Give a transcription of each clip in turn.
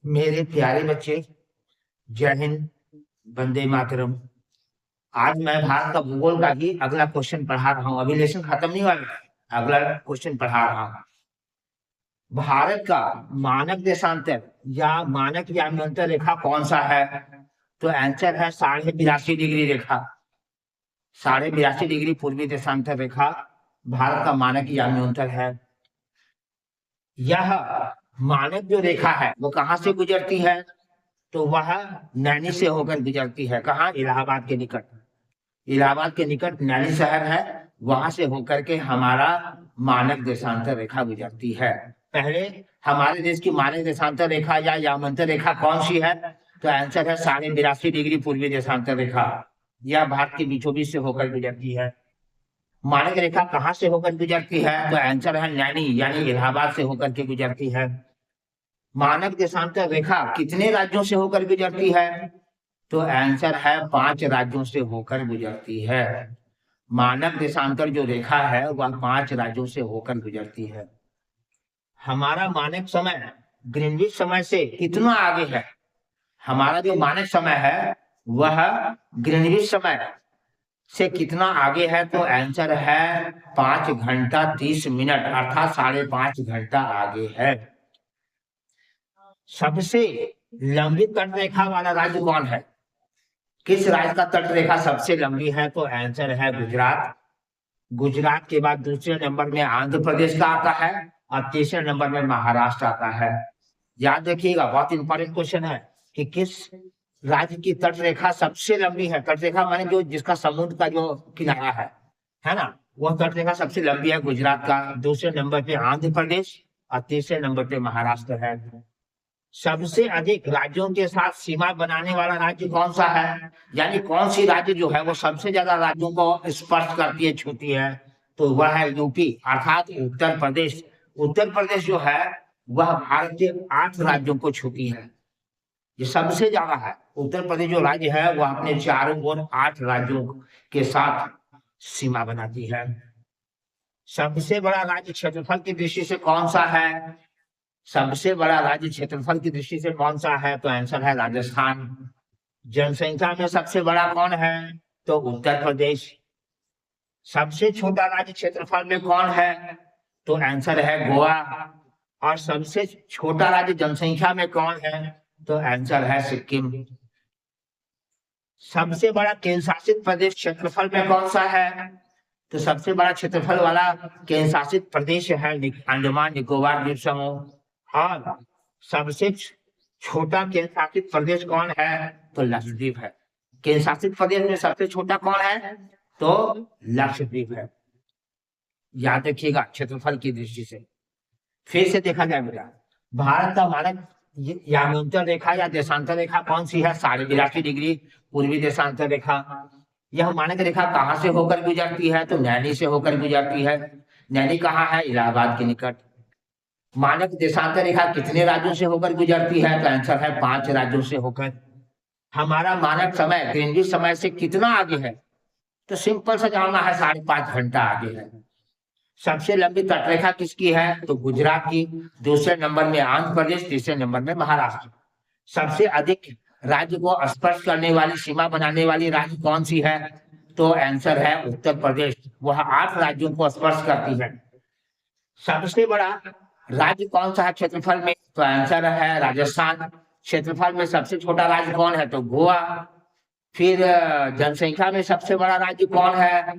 मेरे प्यारे बच्चे, जय हिंद, वंदे मातरम। आज मैं भारत का भूगोल का ही अगला क्वेश्चन पढ़ा रहा हूँ। अभी लेसन खत्म नहीं हुआ है, अगला क्वेश्चन पढ़ा रहा हूँ। भारत का मानक देशांतर या मानक याम्यांतर रेखा कौन सा है? तो आंसर है 82.5 डिग्री रेखा। 82.5 डिग्री पूर्वी देशांतर रेखा भारत का मानक याम्यांतर है। यह मानक जो रेखा है वो कहाँ से गुजरती है? तो वह नैनी से होकर गुजरती है। कहाँ? इलाहाबाद के निकट। इलाहाबाद के निकट नैनी शहर है, वहां से होकर के हमारा मानक देशांतर रेखा गुजरती है। पहले हमारे देश की मानक देशांतर रेखा या यामांतर रेखा कौन सी है? तो आंसर है 82.5 डिग्री पूर्वी देशांतर रेखा। यह भारत के बीचों बीच से होकर गुजरती है। मानक रेखा कहाँ से होकर गुजरती है? तो आंसर है नैनी यानी इलाहाबाद से होकर के गुजरती है। मानक देशांतर रेखा कितने राज्यों से होकर गुजरती है? तो आंसर है 5 राज्यों से होकर गुजरती है। मानक देशांतर जो रेखा है वह 5 राज्यों से होकर गुजरती है। हमारा मानक समय ग्रीनविच समय से कितना आगे है? हमारा जो मानक समय है वह ग्रीनविच समय से कितना आगे है? तो आंसर है 5 घंटा 30 मिनट अर्थात 5.5 घंटा आगे है। सबसे लंबी तट रेखा वाला राज्य कौन है? किस राज्य का तट रेखा सबसे लंबी है? तो आंसर है गुजरात। गुजरात के बाद दूसरे नंबर में आंध्र प्रदेश का आता है और तीसरे नंबर में महाराष्ट्र आता है। याद रखिएगा, बहुत इंपॉर्टेंट क्वेश्चन है कि किस राज्य की तट रेखा सबसे लंबी है। तट रेखा माने जो जिसका समुद्र का जो किनारा है ना, वह तट रेखा सबसे लंबी है गुजरात का। दूसरे नंबर पे आंध्र प्रदेश और तीसरे नंबर पे महाराष्ट्र है। सबसे अधिक राज्यों के साथ सीमा बनाने वाला राज्य कौन सा है? यानी कौन सी राज्य जो है वो सबसे ज्यादा राज्यों को स्पर्श करती है, छूती है? तो वह है यूपी अर्थात उत्तर प्रदेश। उत्तर प्रदेश जो है वह भारत के 8 राज्यों को छूती है। ये सबसे ज्यादा है। उत्तर प्रदेश जो राज्य है वह अपने चारों ओर 8 राज्यों के साथ सीमा बनाती है। सबसे बड़ा राज्य क्षेत्रफल की दृष्टि से कौन सा है? सबसे बड़ा राज्य क्षेत्रफल की दृष्टि से कौन सा है? तो आंसर है राजस्थान। जनसंख्या में सबसे बड़ा कौन है? तो उत्तर प्रदेश। सबसे छोटा राज्य क्षेत्रफल में कौन है? तो आंसर है गोवा। और सबसे छोटा राज्य जनसंख्या में कौन है? तो आंसर है सिक्किम। सबसे बड़ा केंद्र शासित प्रदेश क्षेत्रफल में कौन सा है? तो सबसे बड़ा क्षेत्रफल वाला केंद्र शासित प्रदेश है अंडमान निकोबार द्वीप समूह। और सबसे छोटा केंद्र शासित प्रदेश कौन है? तो लक्षद्वीप है। केंद्र शासित प्रदेश में सबसे छोटा कौन है? तो लक्षद्वीप है। याद रखिएगा क्षेत्रफल की दृष्टि से। फिर से देखा जाए बेटा, भारत का मानक यामांतर रेखा या देशांतर रेखा कौन सी है? 82.5 डिग्री पूर्वी देशांतर रेखा। यह मानक रेखा कहाँ से होकर गुजरती है? तो नैनी से होकर गुजरती है। नैनी कहाँ है? इलाहाबाद के निकट। मानक देशांतर रेखा कितने राज्यों से होकर गुजरती है? तो आंसर है 5 राज्यों से होकर। हमारा मानक समय ग्रीनविच समय से कितना आगे है? तो सिंपल सा जानना है, 5.5 घंटा आगे है। सबसे लंबी तटरेखा किसकी है? तो गुजरात की। दूसरे नंबर में आंध्र प्रदेश, तीसरे नंबर में महाराष्ट्र। सबसे अधिक राज्य को स्पर्श करने वाली सीमा बनाने वाली राज्य कौन सी है? तो आंसर है उत्तर प्रदेश। वह 8 राज्यों को स्पर्श करती है। सबसे बड़ा राज्य कौन सा है क्षेत्रफल में? तो आंसर है राजस्थान। क्षेत्रफल में सबसे छोटा राज्य कौन है? तो गोवा। फिर जनसंख्या में सबसे बड़ा राज्य कौन है?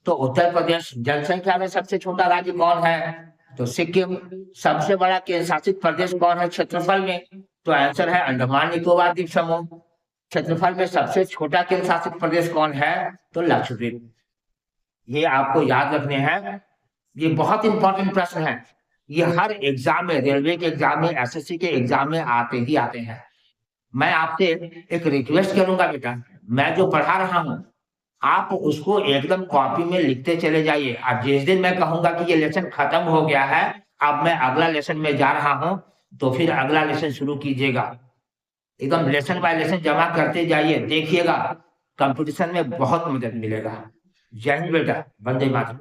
तो उत्तर प्रदेश। जनसंख्या में सबसे छोटा राज्य कौन है? तो सिक्किम। सबसे बड़ा केंद्र शासित प्रदेश कौन है क्षेत्रफल में? तो आंसर है अंडमान निकोबार द्वीप समूह। क्षेत्रफल में सबसे छोटा केंद्र शासित प्रदेश कौन है? तो लक्षद्वीप। ये आपको याद रखने हैं। ये बहुत इंपॉर्टेंट प्रश्न है। ये हर एग्जाम में, रेलवे के एग्जाम में, एसएससी के एग्जाम में आते ही आते हैं। मैं आपसे एक रिक्वेस्ट करूंगा बेटा, मैं जो पढ़ा रहा हूं आप उसको एकदम कॉपी में लिखते चले जाइए। अब जिस दिन मैं कहूंगा कि ये लेसन खत्म हो गया है, अब मैं अगला लेसन में जा रहा हूं, तो फिर अगला लेसन शुरू कीजिएगा। एकदम लेसन बाय लेसन जमा करते जाइए, देखिएगा कंपटीशन में बहुत मदद मिलेगा। जय हिंद बेटा, वंदे मातरम।